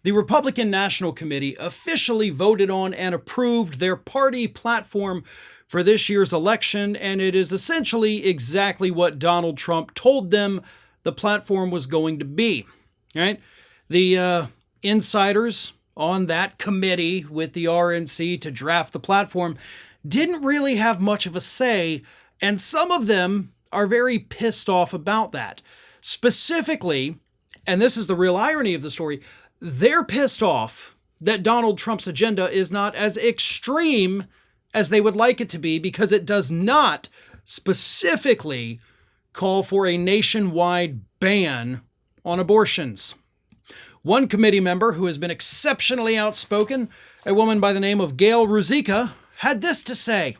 The Republican National Committee officially voted on and approved their party platform for this year's election, and it is essentially exactly what Donald Trump told them the platform was going to be. Right? The insiders on that committee with the RNC to draft the platform didn't really have much of a say, and some of them are very pissed off about that. Specifically, and this is the real irony of the story, they're pissed off that Donald Trump's agenda is not as extreme as they would like it to be, because it does not specifically call for a nationwide ban on abortions. One committee member who has been exceptionally outspoken, a woman by the name of Gail Ika, had this to say: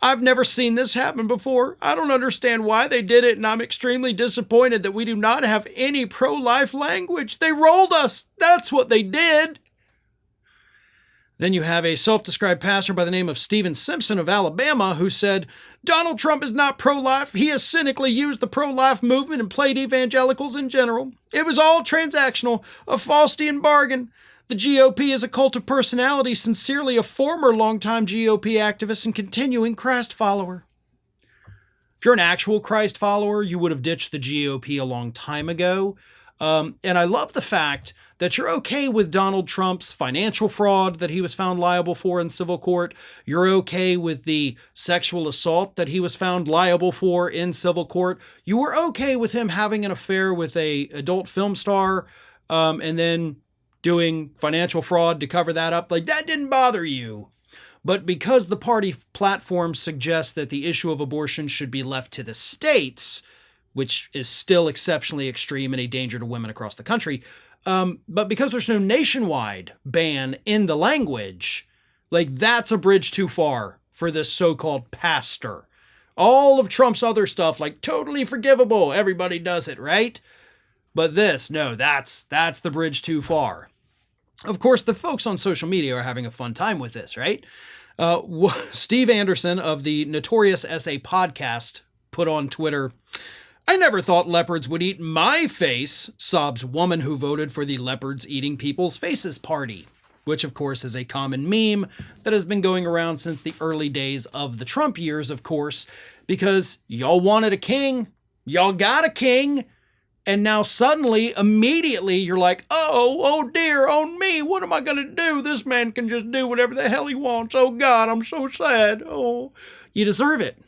"I've never seen this happen before. I don't understand why they did it, and I'm extremely disappointed that we do not have any pro-life language. They rolled us. That's what they did." Then you have a self-described pastor by the name of Stephen Simpson of Alabama who said, "Donald Trump is not pro-life. He has cynically used the pro-life movement and played evangelicals in general. It was all transactional, a Faustian bargain. The GOP is a cult of personality, sincerely a former longtime GOP activist and continuing Christ follower." If you're an actual Christ follower, you would have ditched the GOP a long time ago. And I love the fact that you're okay with Donald Trump's financial fraud that he was found liable for in civil court. You're okay with the sexual assault that he was found liable for in civil court. You were okay with him having an affair with a adult film star, and then doing financial fraud to cover that up. Like, that didn't bother you. But because the party platform suggests that the issue of abortion should be left to the states, which is still exceptionally extreme and a danger to women across the country, but because there's no nationwide ban in the language, like, that's a bridge too far for this so-called pastor. All of Trump's other stuff, like, totally forgivable. Everybody does it, right? But this, no, that's the bridge too far. Of course, the folks on social media are having a fun time with this, right? Steve Anderson of the Notorious Essay podcast put on Twitter, "I never thought leopards would eat my face," sobs woman who voted for the leopards eating people's faces party, which of course is a common meme that has been going around since the early days of the Trump years, of course, because y'all wanted a king, y'all got a king, and now suddenly, immediately, you're like, oh dear, on me, what am I going to do? This man can just do whatever the hell he wants. Oh God, I'm so sad. Oh, you deserve it.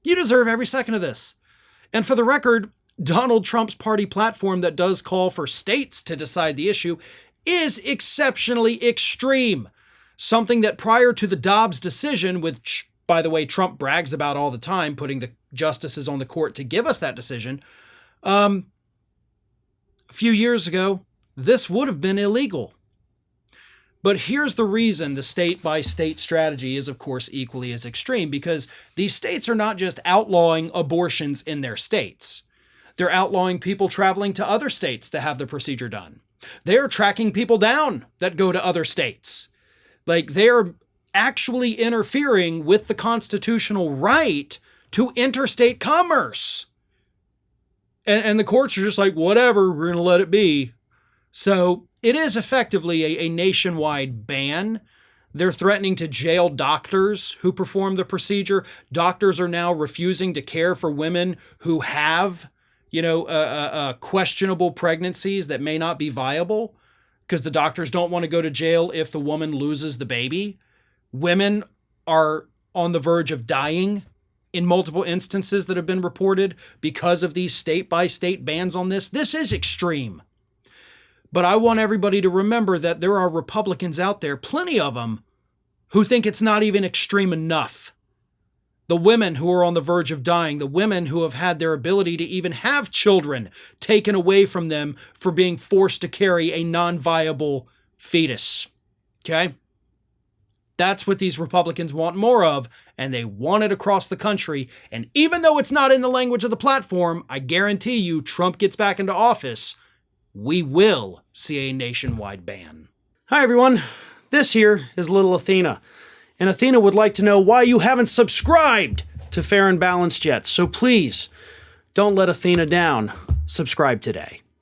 You deserve every second of this. And for the record, Donald Trump's party platform that does call for states to decide the issue is exceptionally extreme. Something that prior to the Dobbs decision, which, by the way, Trump brags about all the time, putting the justices on the court to give us that decision, a few years ago, this would have been illegal. But here's the reason the state-by-state strategy is, of course, equally as extreme, because these states are not just outlawing abortions in their states. They're outlawing people traveling to other states to have the procedure done. They're tracking people down that go to other states. Like, they're actually interfering with the constitutional right to interstate commerce. And the courts are just like, whatever, we're going to let it be. So it is effectively a nationwide ban. They're threatening to jail doctors who perform the procedure. Doctors are now refusing to care for women who have, questionable pregnancies that may not be viable, because the doctors don't want to go to jail if the woman loses the baby. Women are on the verge of dying in multiple instances that have been reported because of these state-by-state bans on this. This is extreme. But I want everybody to remember that there are Republicans out there, plenty of them, who think it's not even extreme enough. The women who are on the verge of dying, the women who have had their ability to even have children taken away from them for being forced to carry a non-viable fetus. Okay? That's what these Republicans want more of, and they want it across the country. And even though it's not in the language of the platform, I guarantee you, Trump gets back into office, we will see a nationwide ban. Hi, everyone. This here is little Athena. And Athena would like to know why you haven't subscribed to Fair and Balanced yet. So please, don't let Athena down. Subscribe today.